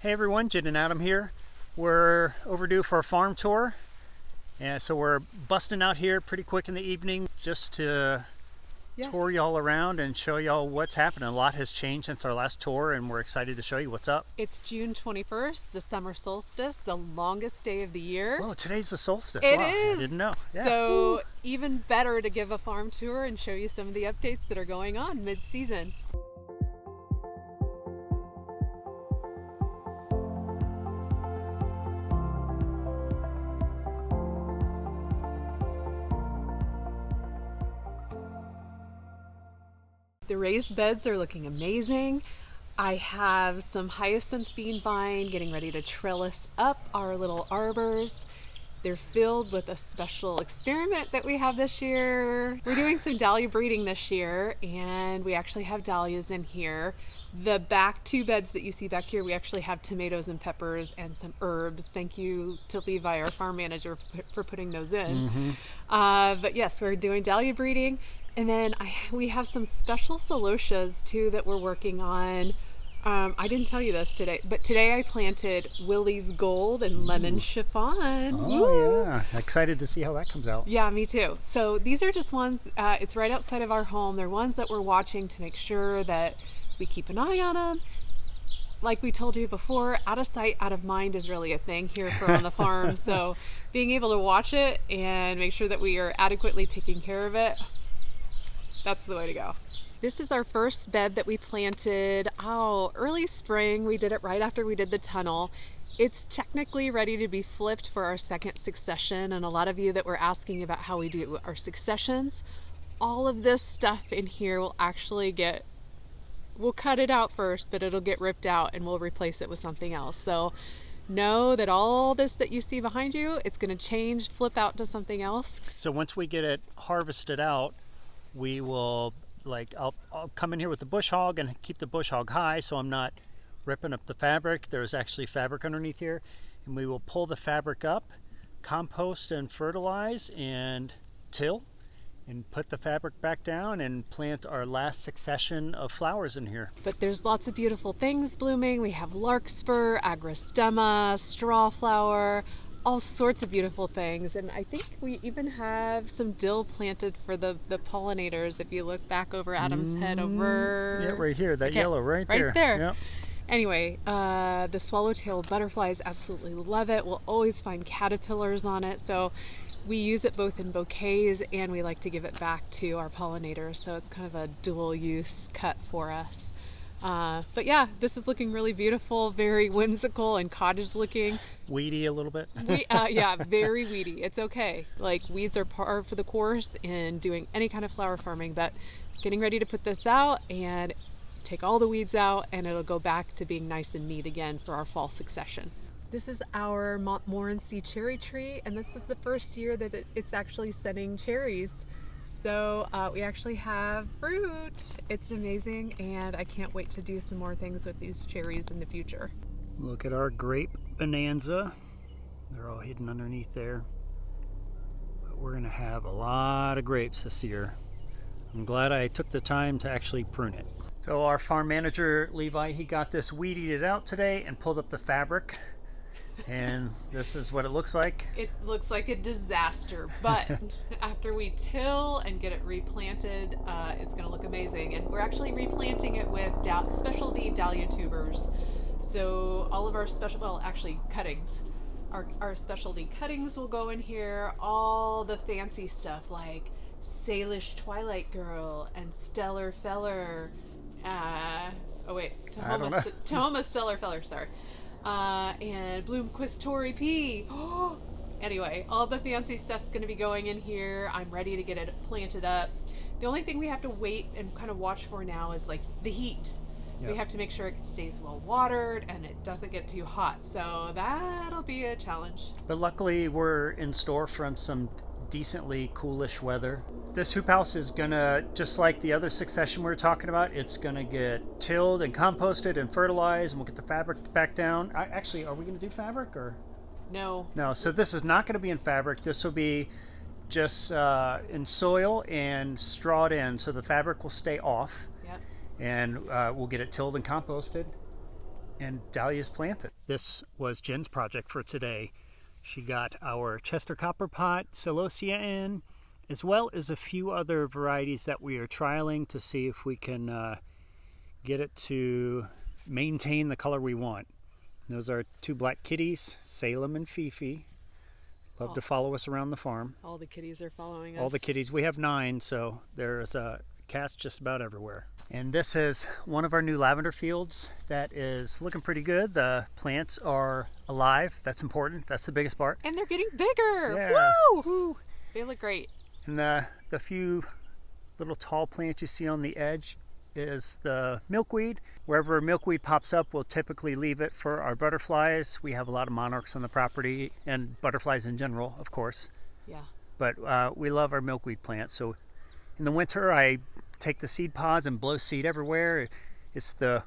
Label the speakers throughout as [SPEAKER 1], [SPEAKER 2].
[SPEAKER 1] Hey everyone, Jen and Adam here. We're overdue for a farm tour, and so we're busting out here pretty quick in the evening just to tour y'all around and show y'all what's happening. A lot has changed since our last tour, and we're excited to show you what's up.
[SPEAKER 2] It's June 21st, the summer solstice, the longest day of the year.
[SPEAKER 1] Whoa, today's the solstice.
[SPEAKER 2] It
[SPEAKER 1] wow,
[SPEAKER 2] is.
[SPEAKER 1] I didn't know. Yeah.
[SPEAKER 2] So even better to give a farm tour and show you some of the updates that are going on mid-season. The raised beds are looking amazing. I have some hyacinth bean vine getting ready to trellis up our little arbors. They're filled with a special experiment that we have this year. We're doing some dahlia breeding this year, and we actually have dahlias in here. The back two beds that you see back here, we actually have tomatoes and peppers and some herbs. Thank you to Levi, our farm manager, for putting those in. But yes, we're doing dahlia breeding. And then we have some special celotias too that we're working on. I didn't tell you this today, but today I planted Willie's Gold and Lemon Chiffon.
[SPEAKER 1] Oh yeah, excited to see how that comes out.
[SPEAKER 2] Yeah, me too. So these are just ones, it's right outside of our home. They're ones that we're watching to make sure that we keep an eye on them. Like we told you before, out of sight, out of mind is really a thing here on the farm. So being able to watch it and make sure that we are adequately taking care of it, that's the way to go. This is our first bed that we planted early spring. We did it right after we did the tunnel. It's technically ready to be flipped for our second succession, and a lot of you that were asking about how we do our successions, all of this stuff in here will actually we'll cut it out first, but it'll get ripped out and we'll replace it with something else. So know that all this that you see behind you, it's going to change, flip out to something else.
[SPEAKER 1] So once we get it harvested out, we will, I'll come in here with the bush hog and keep the bush hog high so I'm not ripping up the fabric. There's actually fabric underneath here, and we will pull the fabric up, compost and fertilize and till, and put the fabric back down and plant our last succession of flowers in here.
[SPEAKER 2] But there's lots of beautiful things blooming. We have larkspur, agrostemma, strawflower, all sorts of beautiful things, and I think we even have some dill planted for the pollinators. If you look back over Adam's head over...
[SPEAKER 1] Yeah, right here, that yellow right there.
[SPEAKER 2] Right there.
[SPEAKER 1] Yep.
[SPEAKER 2] Anyway, the swallow-tailed butterflies absolutely love it. We'll always find caterpillars on it, so we use it both in bouquets and we like to give it back to our pollinators, so it's kind of a dual use cut for us. But yeah, this is looking really beautiful, very whimsical and cottage looking.
[SPEAKER 1] Weedy a little bit.
[SPEAKER 2] Yeah, very weedy. It's okay. Like, weeds are par for the course in doing any kind of flower farming, but getting ready to put this out and take all the weeds out, and it'll go back to being nice and neat again for our fall succession. This is our Montmorency cherry tree, and this is the first year that it's actually setting cherries. So we actually have fruit. It's amazing, and I can't wait to do some more things with these cherries in the future.
[SPEAKER 1] Look at our grape bonanza. They're all hidden underneath there. But we're gonna have a lot of grapes this year. I'm glad I took the time to actually prune it. So our farm manager, Levi, he got this weeded out today and pulled up the fabric. And this is what it looks like.
[SPEAKER 2] It looks like a disaster, but after we till and get it replanted, it's going to look amazing. And we're actually replanting it with specialty dahlia tubers. So all of our cuttings. Our specialty cuttings will go in here. All the fancy stuff like Salish Twilight Girl and Stellar Feller. Tahoma Stellar Feller, sorry. And Bloomquist Tory P. Anyway, all the fancy stuff's going to be going in here. I'm ready to get it planted up. The only thing we have to wait and kind of watch for now is like the heat. Yep. We have to make sure it stays well watered and it doesn't get too hot. So that'll be a challenge.
[SPEAKER 1] But luckily we're in store from some decently coolish weather. This hoop house is gonna, just like the other succession we were talking about, it's gonna get tilled and composted and fertilized, and we'll get the fabric back down. Actually, are we gonna do fabric or?
[SPEAKER 2] No.
[SPEAKER 1] No, so this is not gonna be in fabric. This will be just in soil and strawed in, so the fabric will stay off.
[SPEAKER 2] Yep.
[SPEAKER 1] And we'll get it tilled and composted. and dahlias planted. This was Jen's project for today. She got our Chester copper pot celosia in, as well as a few other varieties that we are trialing to see if we can get it to maintain the color we want. Those are two black kitties, Salem and Fifi. Love to follow us around the farm.
[SPEAKER 2] All the kitties are following us.
[SPEAKER 1] All the kitties. We have 9, so there's cats just about everywhere. And this is one of our new lavender fields that is looking pretty good. The plants are alive. That's important. That's the biggest part.
[SPEAKER 2] And they're getting bigger.
[SPEAKER 1] Yeah.
[SPEAKER 2] Woo! Woo! They look great.
[SPEAKER 1] And the few little tall plants you see on the edge is the milkweed. Wherever milkweed pops up, we'll typically leave it for our butterflies. We have a lot of monarchs on the property and butterflies in general, of course.
[SPEAKER 2] Yeah.
[SPEAKER 1] But we love our milkweed plants. So in the winter, I take the seed pods and blow seed everywhere. It's the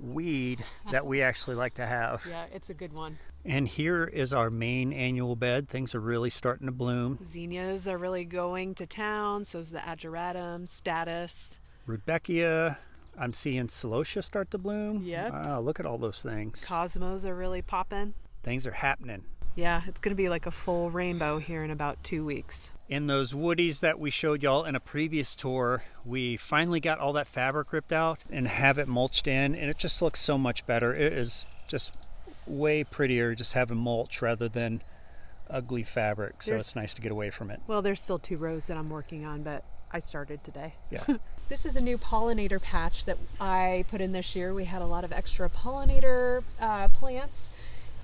[SPEAKER 1] weed that we actually like to have.
[SPEAKER 2] Yeah, it's a good one.
[SPEAKER 1] And here is our main annual bed. Things are really starting to bloom.
[SPEAKER 2] Zinnias are really going to town. So is the ageratum, status.
[SPEAKER 1] Rudbeckia. I'm seeing celosia start to bloom.
[SPEAKER 2] Yep.
[SPEAKER 1] Wow, look at all those things.
[SPEAKER 2] Cosmos are really popping.
[SPEAKER 1] Things are happening.
[SPEAKER 2] Yeah, it's going to be like a full rainbow here in about 2 weeks.
[SPEAKER 1] In those woodies that we showed y'all in a previous tour, we finally got all that fabric ripped out and have it mulched in, and it just looks so much better. It is just way prettier just having mulch rather than ugly fabric, so it's nice to get away from it.
[SPEAKER 2] Well, there's still 2 rows that I'm working on, but I started today.
[SPEAKER 1] Yeah.
[SPEAKER 2] This is a new pollinator patch that I put in this year. We had a lot of extra pollinator plants,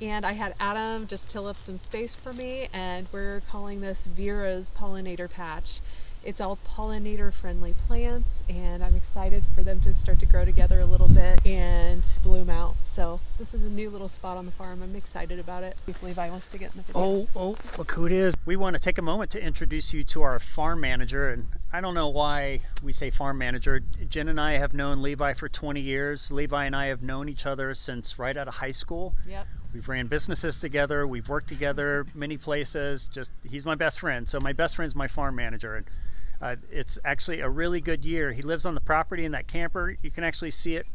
[SPEAKER 2] and I had Adam just till up some space for me, and we're calling this Vera's pollinator patch. It's all pollinator friendly plants, and I'm excited for them to start to grow together a little bit and bloom out. So this is a new little spot on the farm. I'm excited about it. If Levi wants to get in the video.
[SPEAKER 1] Oh, look who it is. We want to take a moment to introduce you to our farm manager, and I don't know why we say farm manager. Jen and I have known Levi for 20 years. Levi and I have known each other since right out of high school.
[SPEAKER 2] Yep.
[SPEAKER 1] We've ran businesses together. We've worked together many places. He's my best friend. So my best friend's my farm manager. And it's actually a really good year. He lives on the property in that camper. You can actually see it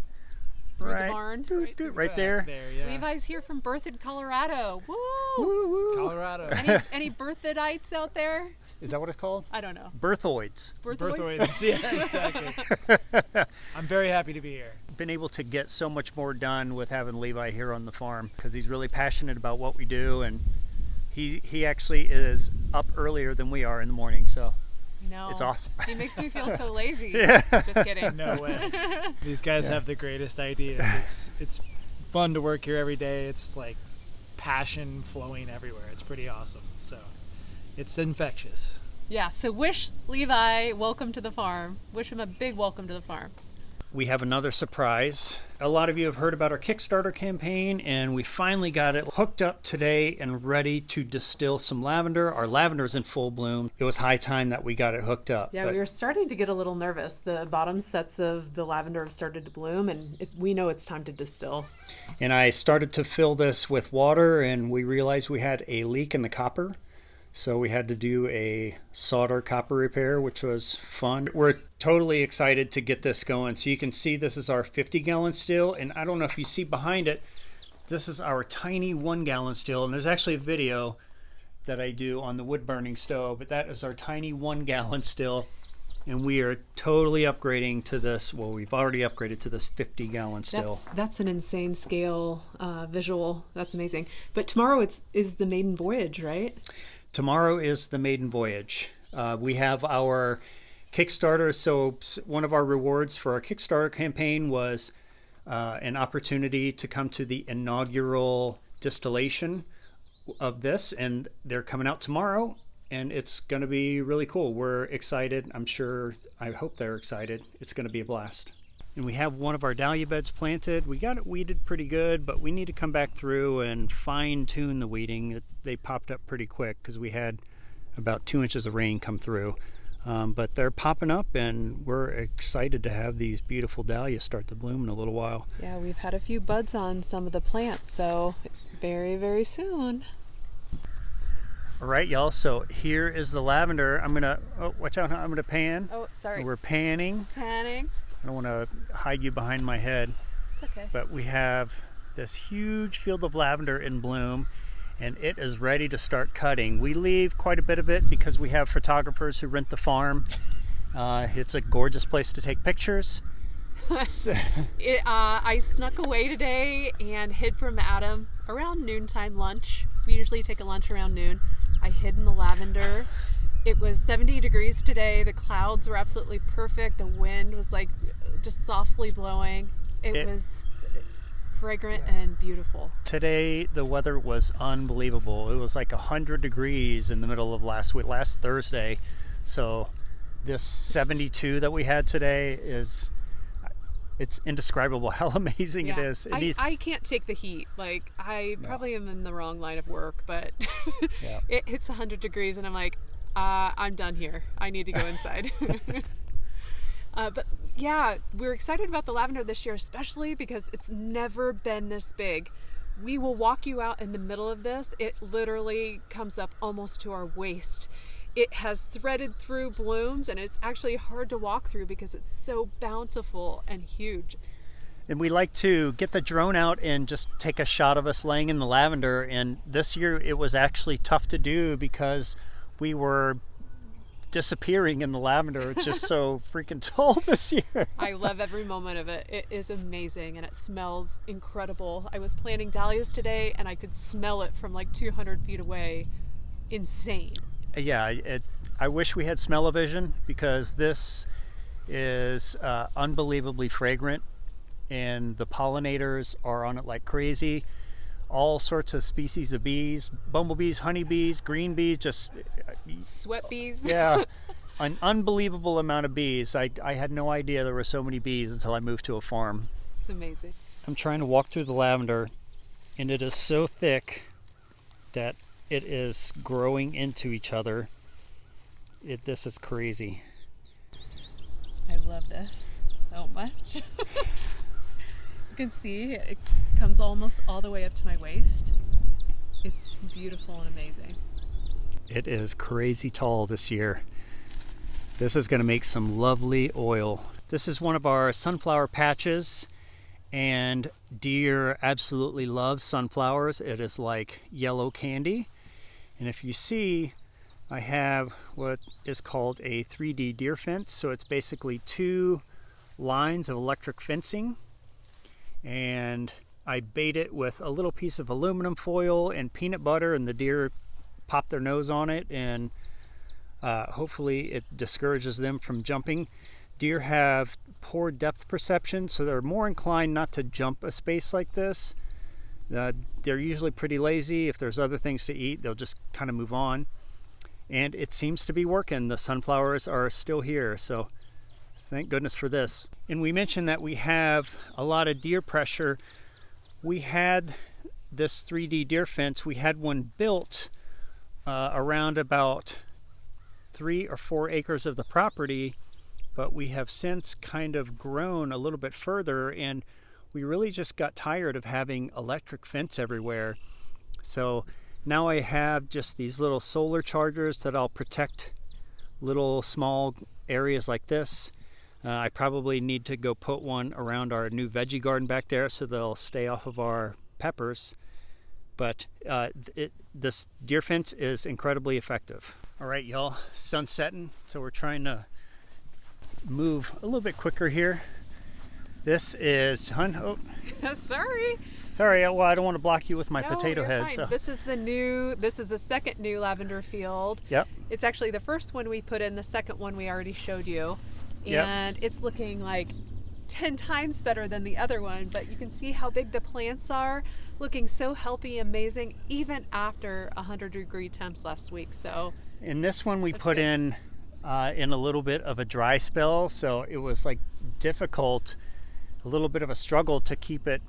[SPEAKER 2] right, the barn.
[SPEAKER 1] Right there.
[SPEAKER 3] Yeah.
[SPEAKER 2] Levi's here from Berthoud, Colorado. Woo!
[SPEAKER 1] Woo, woo.
[SPEAKER 3] Colorado.
[SPEAKER 2] Any Berthoudites out there?
[SPEAKER 1] Is that what it's called?
[SPEAKER 2] I don't know.
[SPEAKER 1] Berthoids.
[SPEAKER 3] Berthoids. Yeah, exactly. I'm very happy to be here.
[SPEAKER 1] Been able to get so much more done with having Levi here on the farm because he's really passionate about what we do, and he actually is up earlier than we are in the morning, so
[SPEAKER 2] No.
[SPEAKER 1] it's awesome.
[SPEAKER 2] He makes me feel so lazy.
[SPEAKER 1] Yeah.
[SPEAKER 2] Just kidding.
[SPEAKER 3] No way. These guys have the greatest ideas. It's fun to work here every day. It's like passion flowing everywhere. It's pretty awesome. So it's infectious.
[SPEAKER 2] Yeah, so wish Levi welcome to the farm. Wish him a big welcome to the farm.
[SPEAKER 1] We have another surprise. A lot of you have heard about our Kickstarter campaign, and we finally got it hooked up today and ready to distill some lavender. Our lavender is in full bloom. It was high time that we got it hooked up.
[SPEAKER 2] Yeah, we were starting to get a little nervous. The bottom sets of the lavender have started to bloom, and we know it's time to distill.
[SPEAKER 1] And I started to fill this with water, and we realized we had a leak in the copper. So we had to do a solder copper repair, which was fun. We're totally excited to get this going. So you can see this is our 50-gallon still, and I don't know if you see behind it, this is our tiny 1-gallon still, and there's actually a video that I do on the wood burning stove, but that is our tiny 1-gallon still, and we are totally upgrading to this. Well, we've already upgraded to this 50-gallon still.
[SPEAKER 2] That's an insane scale visual. That's amazing. But tomorrow is the maiden voyage, right?
[SPEAKER 1] Tomorrow is the maiden voyage. We have our Kickstarter. So one of our rewards for our Kickstarter campaign was an opportunity to come to the inaugural distillation of this, and they're coming out tomorrow, and it's going to be really cool. We're excited. I hope they're excited. It's going to be a blast. And we have one of our dahlia beds planted. We got it weeded pretty good, but we need to come back through and fine tune the weeding. They popped up pretty quick because we had about 2 inches of rain come through. But they're popping up, and we're excited to have these beautiful dahlias start to bloom in a little while.
[SPEAKER 2] Yeah, we've had a few buds on some of the plants, so very, very soon.
[SPEAKER 1] All right, y'all, so here is the lavender. Watch out, I'm gonna pan.
[SPEAKER 2] Oh, sorry.
[SPEAKER 1] We're panning.
[SPEAKER 2] Panning.
[SPEAKER 1] I don't want to hide you behind my head.
[SPEAKER 2] It's okay.
[SPEAKER 1] But we have this huge field of lavender in bloom, and it is ready to start cutting. We leave quite a bit of it because we have photographers who rent the farm. It's a gorgeous place to take pictures.
[SPEAKER 2] I snuck away today and hid from Adam around noontime lunch. We usually take a lunch around noon. I hid in the lavender. It was 70 degrees today. The clouds were absolutely perfect. The wind was like just softly blowing. It was fragrant and beautiful.
[SPEAKER 1] Today the weather was unbelievable. It was like 100 degrees in the middle of last Thursday. So this 72 that we had today it's indescribable how amazing it is.
[SPEAKER 2] I can't take the heat. Like I probably am in the wrong line of work, but it hits 100 degrees and I'm like, I'm done here. I need to go inside. But yeah, we're excited about the lavender this year, especially because it's never been this big. We will walk you out in the middle of this. It literally comes up almost to our waist. It has threaded through blooms, and it's actually hard to walk through because it's so bountiful and huge.
[SPEAKER 1] And we like to get the drone out and just take a shot of us laying in the lavender. And this year it was actually tough to do because we were disappearing in the lavender. It's just so freaking tall this year.
[SPEAKER 2] I love every moment of it. It is amazing and it smells incredible. I was planting dahlias today and I could smell it from like 200 feet away. Insane.
[SPEAKER 1] Yeah, I wish we had smell-o-vision because this is unbelievably fragrant and the pollinators are on it like crazy. All sorts of species of bees, bumblebees, honeybees, green bees, just
[SPEAKER 2] sweat bees.
[SPEAKER 1] Yeah, an unbelievable amount of bees. I had no idea there were so many bees until I moved to a farm.
[SPEAKER 2] It's amazing.
[SPEAKER 1] I'm trying to walk through the lavender and it is so thick that it is growing into each other. This is crazy.
[SPEAKER 2] I love this so much. You can see it comes almost all the way up to my waist. It's beautiful and amazing.
[SPEAKER 1] It is crazy tall this year. This is going to make some lovely oil. This is one of our sunflower patches, and deer absolutely love sunflowers. It is like yellow candy. And if you see, I have what is called a 3D deer fence. So it's basically 2 lines of electric fencing, and I bait it with a little piece of aluminum foil and peanut butter, and the deer pop their nose on it, and hopefully it discourages them from jumping. Deer have poor depth perception, so they're more inclined not to jump a space like this. They're usually pretty lazy. If there's other things to eat, they'll just kind of move on. And it seems to be working. The sunflowers are still here, so thank goodness for this. And we mentioned that we have a lot of deer pressure. We had this 3D deer fence. We had one built around about 3 or 4 acres of the property, but we have since kind of grown a little bit further, and we really just got tired of having electric fence everywhere. So now I have just these little solar chargers that I'll protect little small areas like this. I probably need to go put one around our new veggie garden back there so they'll stay off of our peppers. But this deer fence is incredibly effective. All right, y'all, sun's setting, so we're trying to move a little bit quicker here. This is John. Oh, sorry. Well, I don't want to block you with my potato head. So.
[SPEAKER 2] This is the second new lavender field.
[SPEAKER 1] Yep.
[SPEAKER 2] It's actually the first one we put in. The second one we already showed you, and it's looking like 10 times better than the other one. But you can see how big the plants are, looking so healthy, amazing, even after 100-degree temps last week. So.
[SPEAKER 1] In this one we put in a little bit of a dry spell, so it was like difficult. A little bit of a struggle to keep it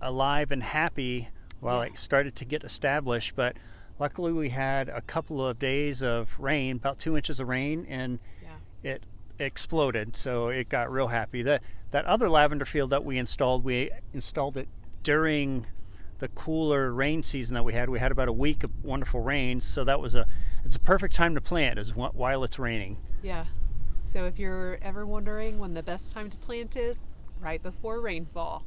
[SPEAKER 1] alive and happy while it started to get established, but luckily we had a couple of days of rain, about 2 inches of rain, and it exploded, so it got real happy. That other lavender field that we installed it during the cooler rain season that we had. We had about a week of wonderful rains, so it's a perfect time to plant is while it's raining.
[SPEAKER 2] Yeah, so if you're ever wondering when the best time to plant is, right before rainfall.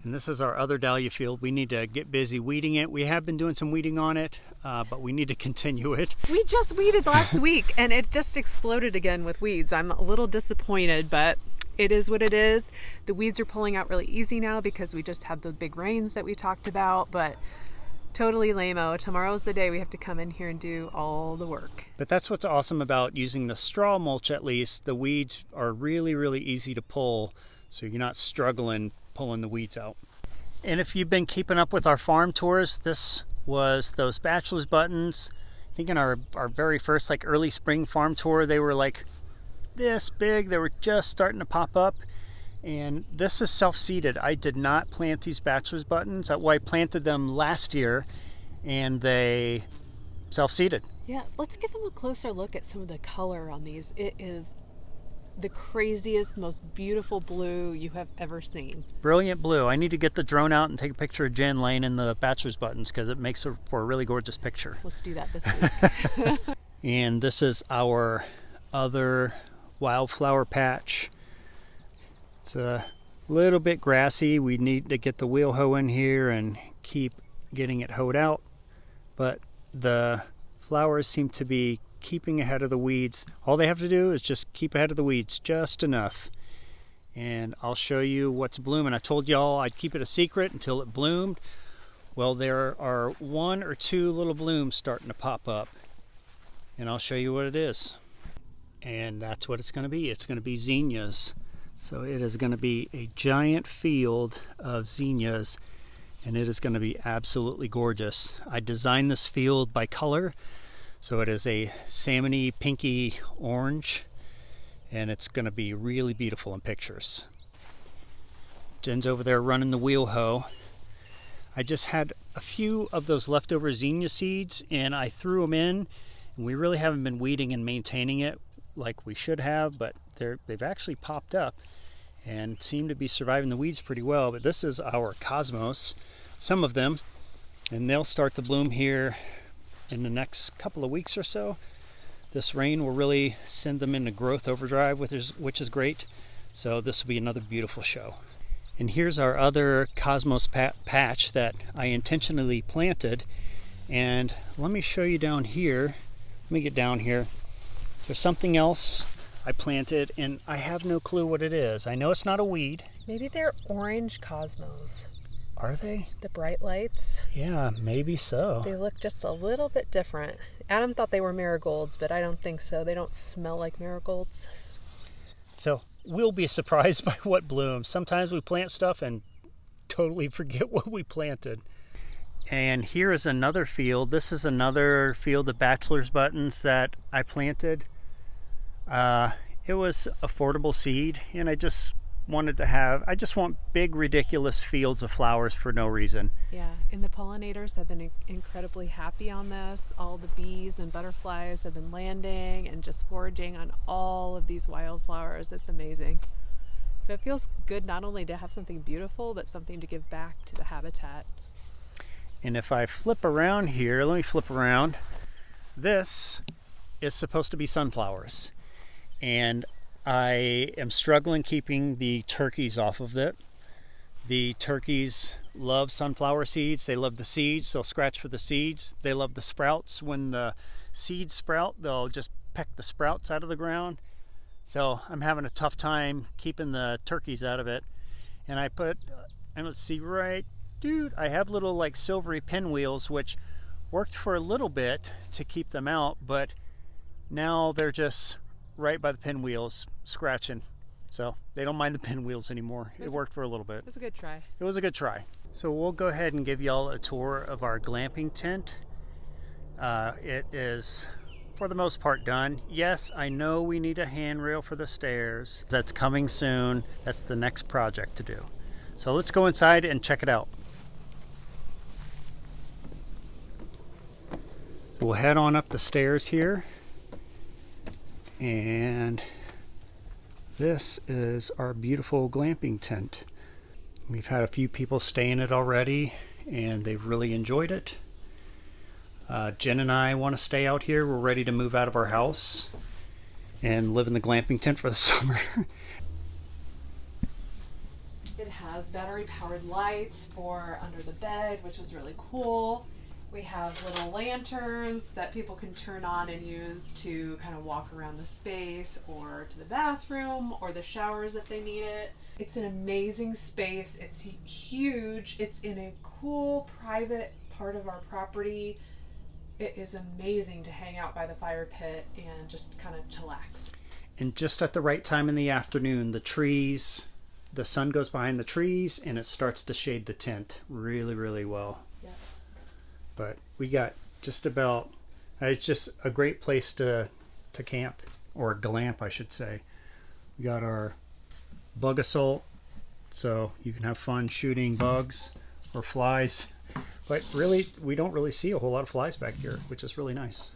[SPEAKER 1] And this is our other Dahlia field. We need to get busy weeding it. We have been doing some weeding on it, but we need to continue it.
[SPEAKER 2] We just weeded last week and it just exploded again with weeds. I'm a little disappointed, but it is what it is. The weeds are pulling out really easy now because we just had the big rains that we talked about, but totally lame-o. Tomorrow's the day we have to come in here and do all the work.
[SPEAKER 1] But that's what's awesome about using the straw mulch, at least. The weeds are really, really easy to pull, so you're not struggling pulling the weeds out. And if you've been keeping up with our farm tours, this was those Bachelors Buttons. I think in our very first like early spring farm tour, they were like this big. They were just starting to pop up. And this is self-seeded. I did not plant these Bachelors Buttons. Well, I planted them last year and they self-seeded.
[SPEAKER 2] Yeah, let's give them a closer look at some of the color on these. It is the craziest, most beautiful blue you have ever seen.
[SPEAKER 1] Brilliant blue. I need to get the drone out and take a picture of Jen laying in the Bachelors Buttons because it makes for a really gorgeous picture.
[SPEAKER 2] Let's do that this week.
[SPEAKER 1] And this is our other wildflower patch. It's a little bit grassy. We need to get the wheel hoe in here and keep getting it hoed out. But the flowers seem to be keeping ahead of the weeds. All they have to do is just keep ahead of the weeds just enough. And I'll show you what's blooming. I told y'all I'd keep it a secret until it bloomed. Well, there are 1 or 2 little blooms starting to pop up. And I'll show you what it is. And that's what it's going to be. It's going to be zinnias. So it is going to be a giant field of zinnias, and it is going to be absolutely gorgeous. I designed this field by color. So it is a salmony, pinky orange, and it's going to be really beautiful in pictures. Jen's over there running the wheel hoe. I just had a few of those leftover zinnia seeds, and I threw them in, and we really haven't been weeding and maintaining it like we should have, but they've actually popped up and seem to be surviving the weeds pretty well. But this is our cosmos, some of them, and they'll start to bloom here in the next couple of weeks or so. This rain will really send them into growth overdrive, which is great. So this will be another beautiful show. And here's our other cosmos patch that I intentionally planted. And let me show you down here. Let me get down here. There's something else I planted, and I have no clue what it is. I know it's not a weed.
[SPEAKER 2] Maybe they're orange cosmos.
[SPEAKER 1] Are they?
[SPEAKER 2] The bright lights.
[SPEAKER 1] Yeah, maybe so.
[SPEAKER 2] They look just a little bit different. Adam thought they were marigolds, but I don't think so. They don't smell like marigolds.
[SPEAKER 1] So we'll be surprised by what blooms. Sometimes we plant stuff and totally forget what we planted. And here is another field. This is another field of Bachelors Buttons that I planted. It was affordable seed, and I just want big, ridiculous fields of flowers for no reason.
[SPEAKER 2] Yeah, and the pollinators have been incredibly happy on this. All the bees and butterflies have been landing and just foraging on all of these wildflowers. That's amazing. So it feels good not only to have something beautiful, but something to give back to the habitat.
[SPEAKER 1] And if I flip around here, let me flip around. This is supposed to be sunflowers. And I am struggling keeping the turkeys off of it. The turkeys love sunflower seeds. They love the seeds. They'll scratch for the seeds. They love the sprouts. When the seeds sprout, they'll just peck the sprouts out of the ground. So I'm having a tough time keeping the turkeys out of it. And I put, and let's see, I have little like silvery pinwheels, which worked for a little bit to keep them out, but now they're just right by the pinwheels scratching. So they don't mind the pinwheels anymore. It worked for a little bit.
[SPEAKER 2] It was a good try.
[SPEAKER 1] It was a good try. So we'll go ahead and give y'all a tour of our glamping tent. It is for the most part done. Yes, I know we need a handrail for the stairs. That's coming soon. That's the next project to do. So let's go inside and check it out. So we'll head on up the stairs here. And this is our beautiful glamping tent. We've had a few people stay in it already, and they've really enjoyed it. Jen and I want to stay out here. We're ready to move out of our house and live in the glamping tent for the summer.
[SPEAKER 2] It has battery powered lights for under the bed, which is really cool. We have little lanterns that people can turn on and use to kind of walk around the space or to the bathroom or the showers if they need it. It's an amazing space. It's huge. It's in a cool private part of our property. It is amazing to hang out by the fire pit and just kind of chillax.
[SPEAKER 1] And just at the right time in the afternoon, the sun goes behind the trees and it starts to shade the tent really, really well.
[SPEAKER 2] Yep.
[SPEAKER 1] But we got just about, it's just a great place to camp, or glamp I should say. We got our bug assault, so you can have fun shooting bugs or flies. But really, we don't really see a whole lot of flies back here, which is really nice.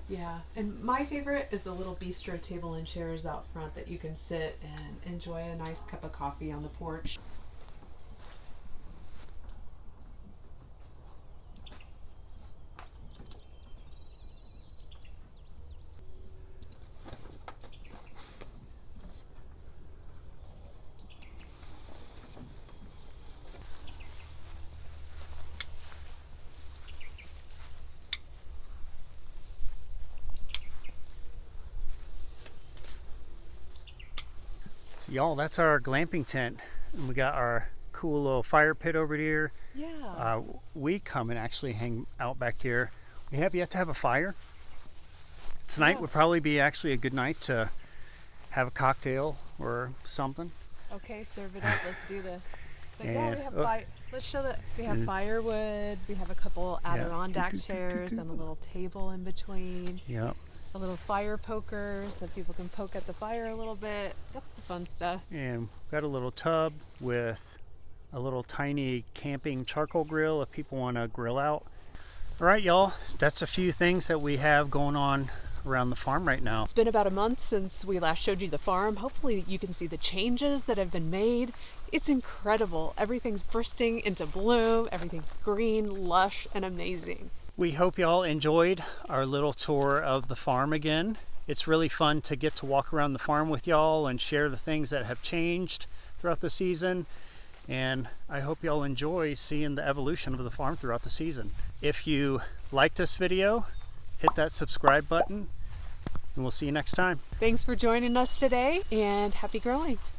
[SPEAKER 2] Yeah, and my favorite is the little bistro table and chairs out front that you can sit and enjoy a nice cup of coffee on the porch.
[SPEAKER 1] So y'all, that's our glamping tent. And we got our cool little fire pit over here.
[SPEAKER 2] Yeah.
[SPEAKER 1] We come and actually hang out back here. We have yet to have a fire. Tonight would probably be actually a good night to have a cocktail or something.
[SPEAKER 2] Okay, serve it up. Let's do this. But yeah,
[SPEAKER 1] And-
[SPEAKER 2] we have let's show that we have firewood. We have a couple Adirondack chairs and a little table in between.
[SPEAKER 1] Yep.
[SPEAKER 2] A little fire poker so people can poke at the fire a little bit. That's the fun stuff.
[SPEAKER 1] And got a little tub with a little tiny camping charcoal grill if people want to grill out. All right, y'all, that's a few things that we have going on around the farm right now.
[SPEAKER 2] It's been about a month since we last showed you the farm. Hopefully you can see the changes that have been made. It's incredible. Everything's bursting into bloom. Everything's green, lush, and amazing.
[SPEAKER 1] We hope y'all enjoyed our little tour of the farm again. It's really fun to get to walk around the farm with y'all and share the things that have changed throughout the season. And I hope y'all enjoy seeing the evolution of the farm throughout the season. If you like this video, hit that subscribe button and we'll see you next time.
[SPEAKER 2] Thanks for joining us today and happy growing.